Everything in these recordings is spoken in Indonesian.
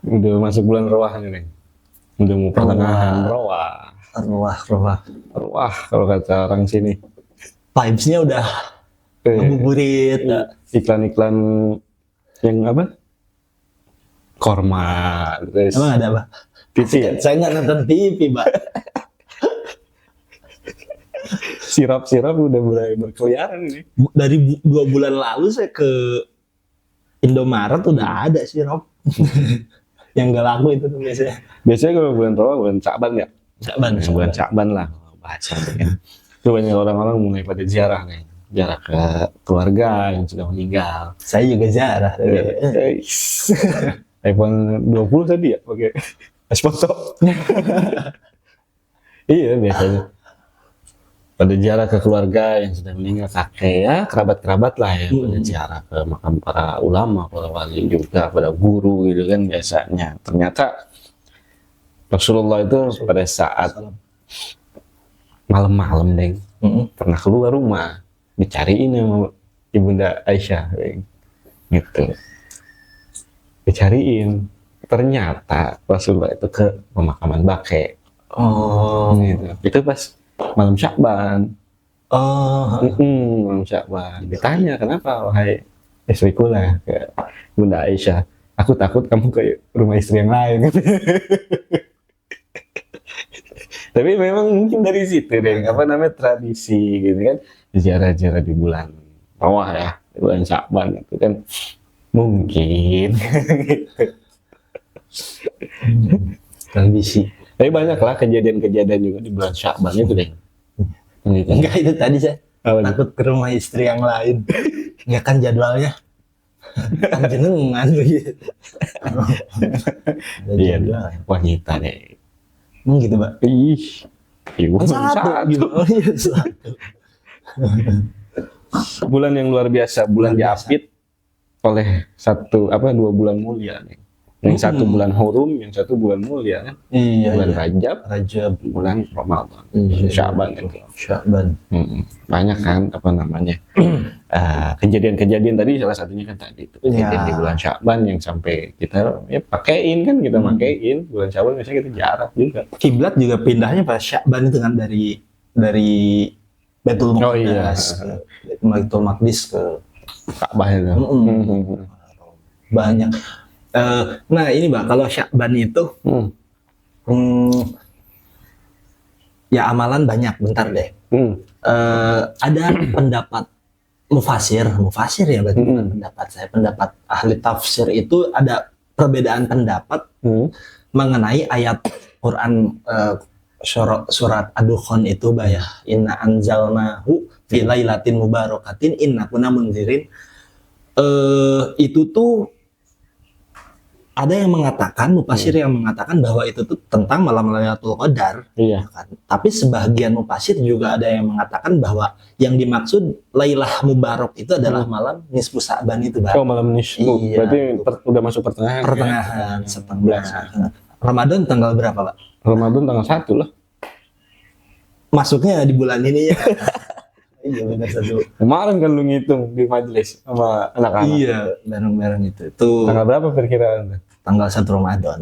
Udah masuk bulan Rawah nih. Udah mau pertengahan Rawah. Rawah kalau kata orang sini. Vibes-nya udah ngabuburit. Iklan-iklan yang apa? Korma. Terus Emang ada apa? TV ya? Saya nggak nonton TV, Pak. Sirap-sirap udah mulai berkeliaran ini. Dari 2 bulan lalu saya ke Indomaret udah ada sih, Rob. Yang gak laku itu tuh biasanya. Biasanya kalau bulan Rawah bulan Sya'ban ya? Bulan Sya'ban lah bahasa kan. Itu banyak orang-orang mulai pada ziarah nih. Ziarah ke keluarga yang sudah meninggal. Saya juga ziarah. iPhone 20 tadi ya pakai foto. Iya biasanya. Pada ziarah ke keluarga yang sudah meninggal, kakek ya, kerabat-kerabat lah ya, pada ziarah ke makam para ulama, para wali juga, pada guru gitu kan biasanya. Ternyata Rasulullah itu pada saat malam-malam deng, pernah keluar rumah, dicariin sama Ibunda Aisyah, deng. Gitu. Dicariin, ternyata Rasulullah itu ke pemakaman Baqi'. Gitu. Itu pas malam Sya'ban. Malam Sya'ban. Ditanya kenapa wahai istriku lah ke Bunda Aisyah. Aku takut kamu ke rumah istri yang lain. Tapi memang mungkin dari situ deh, apa namanya tradisi gitu kan, ziarah-ziarah di bulan Rawah ya, di bulan Sya'ban itu kan mungkin. Tradisi. Tapi banyak lah kejadian-kejadian juga di bulan Sya'ban itu deh. Gitu. Enggak, itu tadi saya takut ke rumah istri yang lain. Enggak kan jadwalnya. Kan jenengan begitu. Iya, wanita deh. Gitu, Pak. Satu. Gitu. Satu. Bulan yang luar biasa, bulan diapit oleh 2 bulan mulia nih. Yang satu bulan Hurum, yang satu bulan mulia kan. Iya, bulan iya. Rajab, bulan Ramadan, Sya'ban itu. Sya'ban. Banyak kan kejadian-kejadian tadi salah satunya kan tadi itu kejadian di bulan Sya'ban yang sampai kita ya pakein kan pakein bulan Sya'ban biasanya kita jarak juga. Kiblat juga pindahnya pas Sya'ban itu kan dari Baitul Maqdis. Baitul Maqdis ke Ka'bah itu. Banyak. Nah ini Mbak, kalau Sya'ban itu ya amalan banyak, bentar deh. Ada pendapat mufasir ya berarti bukan pendapat saya, pendapat ahli tafsir itu ada perbedaan pendapat mengenai ayat Quran surat Ad-Dukhan itu ya, inna anzalnahu fi lailatin mubarakatin inna kunna mundzirin. Itu tuh ada yang mengatakan, mufasir yang mengatakan bahwa itu tuh tentang malam Lailatul Qadar. Iya. Kan? Tapi sebagian mufasir juga ada yang mengatakan bahwa yang dimaksud Lailah Mubarak itu adalah malam nisfu Sya'ban itu, Bang. Oh, malam nisfu. Iya. Berarti udah masuk pertengahan. Pertengahan, ya? Setengah. Ramadan tanggal berapa, Pak? Ramadan tanggal 1 lah. Masuknya di bulan ini ya. Iya benar 1. Kemarin kan lu ngitung di majelis sama anak-anak. Iya, bareng-bareng itu. Itu tanggal berapa perkiraan? Tanggal 1 Ramadan.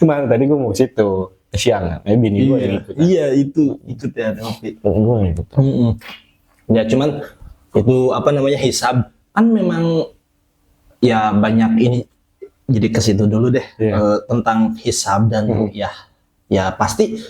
Kemarin tadi gua mau ke situ, kesiangan. Bini gua yang ikut. Iya, itu ikut ya, tapi gua ikut. Ya cuman itu hisab kan memang ya banyak ini, jadi ke situ dulu deh. Tentang hisab dan ya pasti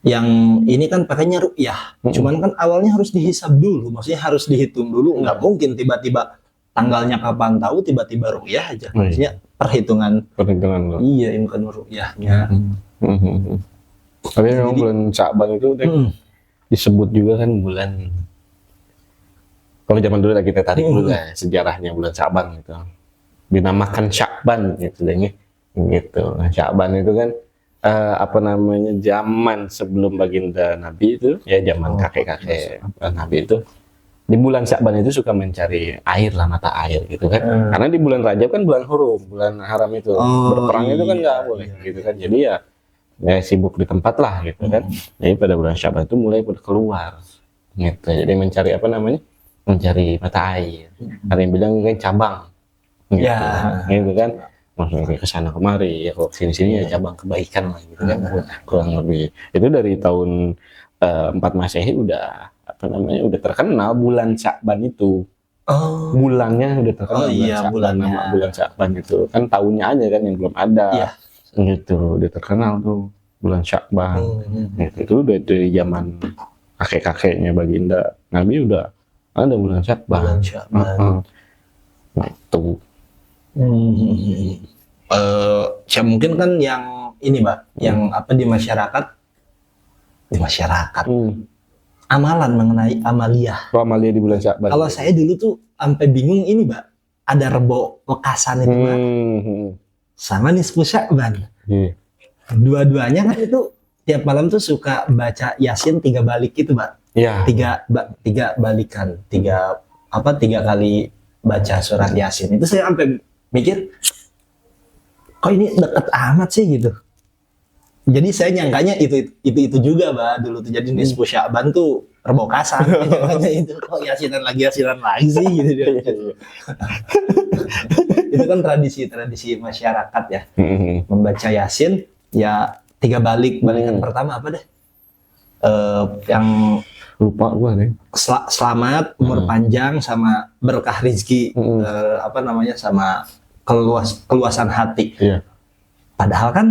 yang ini kan pakainya ru'yah. Cuman kan awalnya harus dihisab dulu, maksudnya harus dihitung dulu. Nggak mungkin tiba-tiba tanggalnya kapan tahu tiba-tiba ru'yah aja. Maksudnya perhitungan lo. Iya, imkan ru'yahnya. Tapi memang bulan Sya'ban itu disebut juga kan bulan, kalau zaman dulu kita tarik dulu lah sejarahnya bulan Sya'ban gitu. Dinamakan Sya'ban gitu. Nah, Sya'ban itu kan zaman sebelum baginda Nabi itu ya, zaman kakek-kakek Nabi itu di bulan Sya'ban itu suka mencari air lah, mata air gitu kan. Karena di bulan Rajab kan bulan Hurum, bulan haram itu, berperang itu kan nggak boleh gitu kan. Jadi ya sibuk di tempat lah gitu kan. Jadi pada bulan Sya'ban itu mulai keluar gitu. Jadi mencari mencari mata air. Ada yang bilang kan cabang, gitu, gitu kan. Maksudnya ke sana kemari, ya kok sini-sini ya cabang kebaikan lah gitu kan, kurang lebih. Itu dari tahun 4 Masehi udah udah terkenal bulan Sya'ban itu. Bulannya udah terkenal nama bulan Sya'ban itu. Kan tahunnya aja kan yang belum ada. Gitu, udah terkenal tuh bulan Sya'ban. Gitu, itu udah dari zaman kakek-kakeknya baginda Nabi udah ada bulan Sya'ban. Nah, itu. Mungkin kan yang ini Mbak, yang apa di masyarakat amalan mengenai amaliyah. Amaliyah di bulan Sya'ban. Kalau saya dulu tuh sampai bingung ini Mbak, ada rebo wekasan itu Mbak, sama nisfu Sya'ban. Dua-duanya kan itu tiap malam tuh suka baca Yasin 3 balik itu Mbak. Tiga balikan, 3 kali baca surat Yasin. Itu saya sampai mikir, kok ini deket amat sih gitu. Jadi saya nyangkanya itu juga Mbak dulu tuh. Jadi nisfu Sya'ban tuh rebokasan. Nyangkanya itu kok yasinan lagi sih gitu. Itu kan tradisi masyarakat ya. Membaca Yasin ya 3 balikan pertama apa deh? Yang lupa gua deh. Selamat, umur panjang, sama berkah rizki, sama keluasan hati. Padahal kan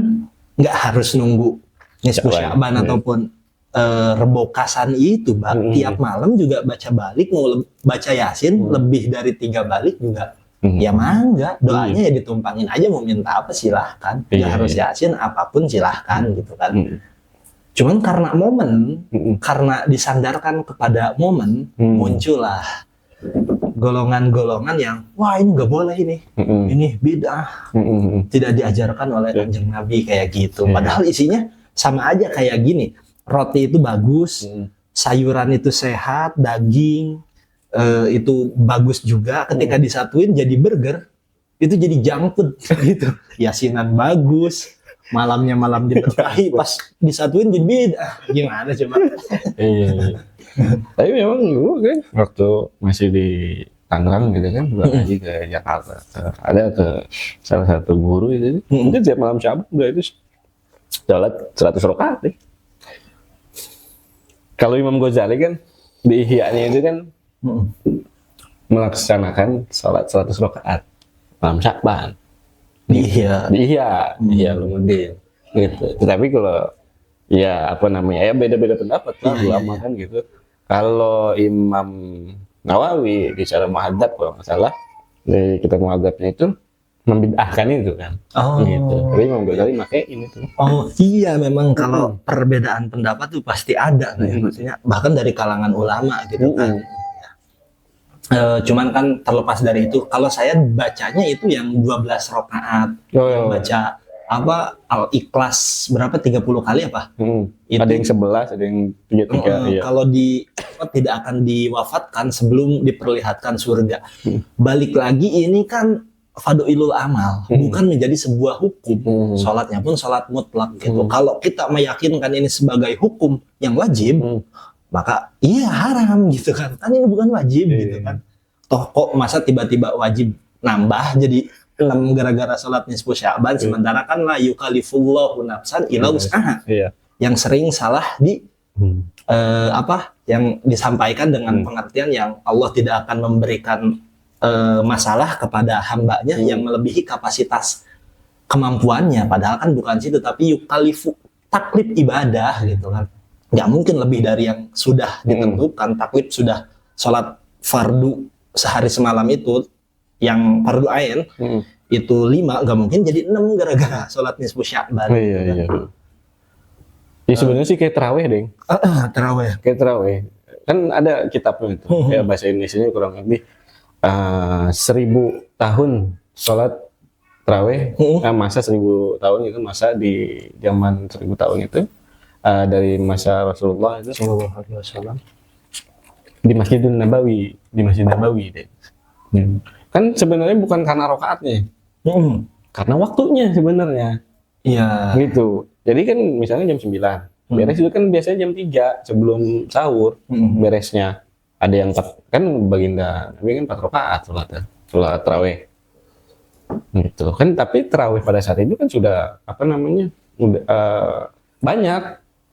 nggak harus nunggu nisfu Sya'ban ataupun rebokasan itu, Bang. Tiap malam juga baca balik, mau baca Yasin lebih dari 3 balik juga. Ya mangga, doanya ya ditumpangin aja, mau minta apa silahkan. Nggak harus Yasin, apapun silahkan gitu kan. Cuman karena momen, karena disandarkan kepada momen, muncullah golongan-golongan yang, wah ini nggak boleh ini bid'ah, tidak diajarkan oleh Kanjeng Nabi kayak gitu. Padahal isinya sama aja kayak gini, roti itu bagus, sayuran itu sehat, daging itu bagus juga. Ketika disatuin jadi burger, itu jadi junk food gitu. Yasinan bagus, malam diberkahi, pas disatuin jadi beda. Gimana coba? Iya. Tapi memang gue kan waktu masih di Tangerang gitu kan, gue ngaji ke Jakarta, ada ke salah satu guru itu tiap malam Sya'ban udah itu sholat 100 rakaat deh. Kalau Imam Ghazali kan di Ihya-nya itu kan melaksanakan sholat 100 rakaat malam Sya'ban. Di Ihya Ulumuddin gitu. Tetapi kalau ya beda-beda pendapat lah ulama kan gitu. Kalau Imam Nawawi di cara muhadzab kalau nggak salah dari kitab muhadzabnya itu membid'ahkan itu kan. Gitu. Tapi Imam Ghazali pakai ini tuh. Memang kalau perbedaan pendapat tuh pasti ada maksudnya bahkan dari kalangan ulama gitu kan. Cuman kan terlepas dari itu, kalau saya bacanya itu yang 12 rakaat. Baca Al-Ikhlas berapa 30 kali apa? Itu, ada yang 11, ada yang 33. Kalau tidak akan diwafatkan sebelum diperlihatkan surga. Balik lagi ini kan fadoilul amal, bukan menjadi sebuah hukum. Sholatnya pun sholat mutlak gitu. Kalau kita meyakinkan ini sebagai hukum yang wajib, maka iya haram gitu kan. Kan ini bukan wajib gitu kan. Toh kok masa tiba-tiba wajib nambah jadi 6 gara-gara sholat nisfu Sya'ban, sementara kan la yukallifullahu nafsan illa wus'aha. Yang sering salah yang disampaikan dengan pengertian yang Allah tidak akan memberikan masalah kepada hambanya yang melebihi kapasitas kemampuannya, padahal kan bukan situ, tapi yukallifu, taklif ibadah gitu kan. Nggak mungkin lebih dari yang sudah ditentukan. Taklif sudah sholat fardu sehari semalam itu yang fardu ain itu 5, nggak mungkin jadi 6 gara-gara sholat nisfu Sya'ban. Ya sebenarnya sih kayak terawih deh. Kayak terawih. Kan ada kitabnya itu. Kayak bahasa Indonesianya kurang lebih 1000 tahun sholat terawih. Masa 1000 tahun itu masa di zaman 1000 tahun itu dari masa Rasulullah itu Sallallahu Alaihi Wasallam di Masjidil Nabawi, deh. Kan sebenarnya bukan karena rokaatnya, karena waktunya sebenarnya. Gitu. Jadi kan misalnya jam 9, beres itu kan biasanya jam 3 sebelum sahur beresnya. ada yang kan baginda Nabi kan 4 rakaat sholat tarawih gitu kan, tapi tarawih pada saat itu kan sudah apa namanya udah banyak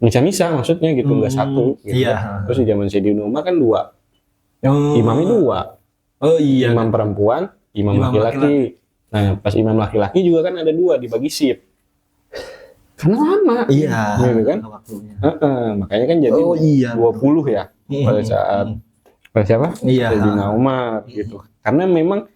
misa maksudnya gitu, nggak satu gitu. Iya. Terus di zaman Sayyidina Umar kan 2, imamnya 2, Oh iya. imam perempuan, imam laki-laki. Nah pas imam laki-laki juga kan ada 2 dibagi shift karena lama gitu kan. Makanya kan jadi 20 ya pada saat siapa? Iya. Sayyidina Umar gitu. Karena memang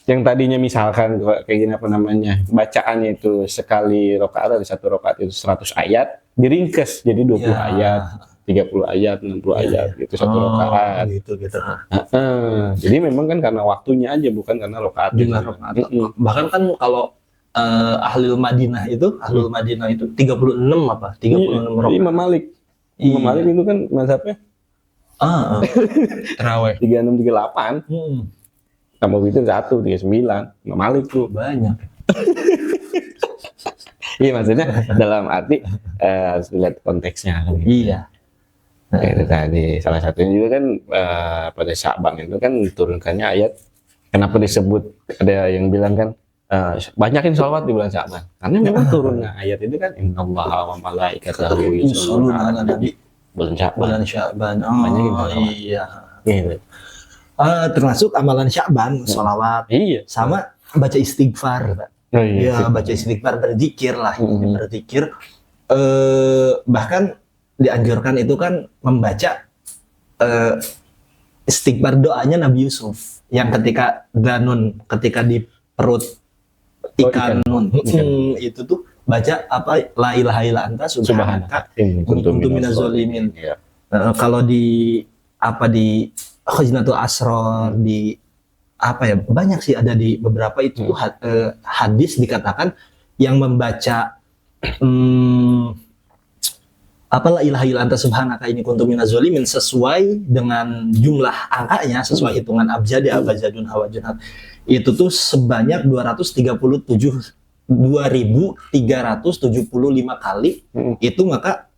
yang tadinya misalkan kayak gini apa namanya, bacaannya itu sekali rakaat ada 1 rakaat itu 100 ayat, diringkas jadi 20 ayat, 30 ayat, 60 ayat gitu 1 rakaat. Gitu. Jadi memang kan karena waktunya aja, bukan karena rakaat. Jumlah rakaat. Bahkan kan kalau Ahlul Madinah itu 36 apa? 36 rakaat. Imam Malik. Imam Malik itu kan mazhabnya tarawih 36 38. Sama itu 1 39. Imam Malik tuh banyak. Iya maksudnya dalam arti harus lihat konteksnya kan. Iya. Kayak itu tadi salah satunya juga kan pada Sya'ban itu kan turunkannya ayat. Kenapa disebut, ada yang bilang kan banyakin sholawat di bulan Sya'ban karena memang turunnya ayat itu kan innallaha wa malaikatahu yusholluna 'alan nabi bulan Sya'ban. Banyakin sholawat. Iya. Gitu. Termasuk amalan Sya'ban, sholawat. Iya. Sama baca istighfar, Pak. Iya, baca istighfar, berzikir lah, berzikir. Bahkan dianjurkan itu kan membaca istighfar doanya Nabi Yusuf yang ketika ketika di perut ikan nun itu tuh baca apa, la ilaha illa anta subhanaka kuntu minaz zalimin. Kalau di Khazinatul Asrar, di apa ya, banyak sih, ada di beberapa itu hadis dikatakan yang membaca apa la ilaha illa anta subhanaka ini kuntu minaz zalimin sesuai dengan jumlah angkanya, sesuai hitungan abjad, abjadun hawajun, itu tuh sebanyak 235 kali. Itu maka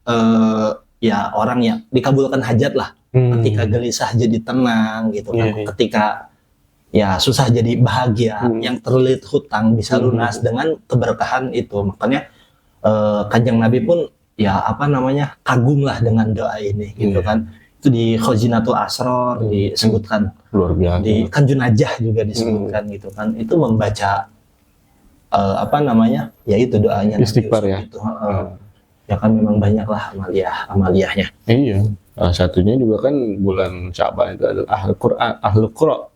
ya orang yang dikabulkan hajat lah, ketika gelisah jadi tenang gitu kan, ketika ya susah jadi bahagia, yang terlilit hutang bisa lunas dengan keberkahan itu. Makanya Kanjeng Nabi pun ya apa namanya kagum lah dengan doa ini gitu kan. Itu di Khazinatul Asrar disebutkan, luar biasa. di Kanjunajah juga disebutkan gitu kan. Itu membaca apa namanya ya itu doanya istighfar ya. Itu, ya kan memang banyak lah amaliyahnya. Iya. Satunya juga kan bulan Sya'ban itu adalah Ahlul Qura.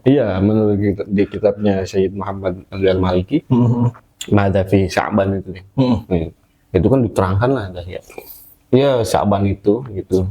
Iya, menurut di kitabnya Sayyid Muhammad Al-Maliki, Madza fi Sya'ban itu. Itu kan diterangkan lah dari ya Sya'ban itu gitu.